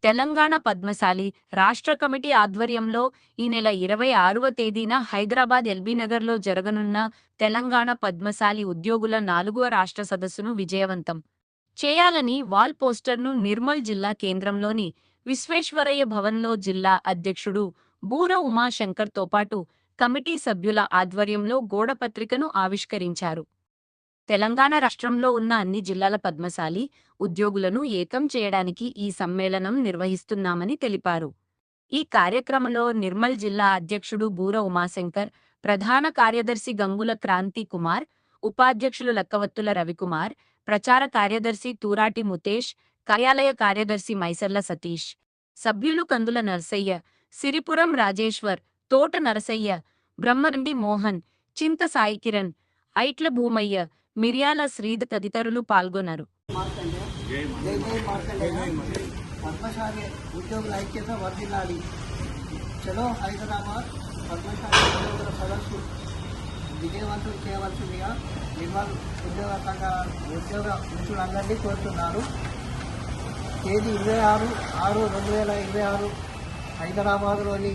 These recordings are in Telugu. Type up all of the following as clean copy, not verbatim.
తెలంగాణ పద్మశాలి రాష్ట్ర కమిటీ ఆధ్వర్యంలో ఈ నెల 26వ తేదీన హైదరాబాద్ ఎల్బీనగర్లో జరగనున్న తెలంగాణ పద్మశాలి ఉద్యోగుల 4వ రాష్ట్ర సదస్సును విజయవంతం చేయాలని వాల్ పోస్టర్ను నిర్మల్ జిల్లా కేంద్రంలోని విశ్వేశ్వరయ్య భవన్లో జిల్లా అధ్యక్షుడు బూర ఉమాశంకర్తో పాటు కమిటీ సభ్యుల ఆధ్వర్యంలో గోడపత్రికను ఆవిష్కరించారు. తెలంగాణ రాష్ట్రంలో ఉన్న అన్ని జిల్లాల పద్మశాలి ఉద్యోగులను ఏకం చేయడానికి ఈ సమ్మేళనం నిర్వహిస్తున్నామని తెలిపారు. ఈ కార్యక్రమంలో నిర్మల్ జిల్లా అధ్యక్షుడు బూర ఉమాశంకర్, ప్రధాన కార్యదర్శి గంగుల క్రాంతి కుమార్, ఉపాధ్యక్షులు లక్కవత్తుల రవికుమార్, ప్రచార కార్యదర్శి తూరాటి ముతేష్, కార్యాలయ కార్యదర్శి మైసర్ల సతీష్, సభ్యులు కందుల నరసయ్య, సిరిపురం రాజేశ్వర్, తోట నరసయ్య, బ్రహ్మరంబి మోహన్, చింత సాయికిరణ్, ఐట్ల భూమయ్య, మిర్యాల శ్రీధర్ తదితరులు పాల్గొన్నారు. పద్మశాలి ఉద్యోగుల ఐక్యత వర్ధిల్లాలి. చలో హైదరాబాద్ పద్మశాలి ఉద్యోగుల సదస్సు విజయవంతం చేయవలసిందిగా నిర్మల్ ఉద్యోగ మిత్రులందరినీ కోరుతున్నారు. తేదీ 26/6/2026 హైదరాబాద్లోని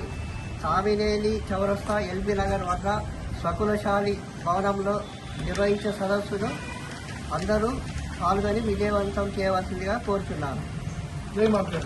కామినేని చౌరస్తా ఎల్బీ నగర్ వద్ద స్వకులశాలి భవనంలో నిర్వహించే సదస్సును అందరూ పాల్గొని విజయవంతం చేయవలసిందిగా కోరుతున్నాను. జై మాతా.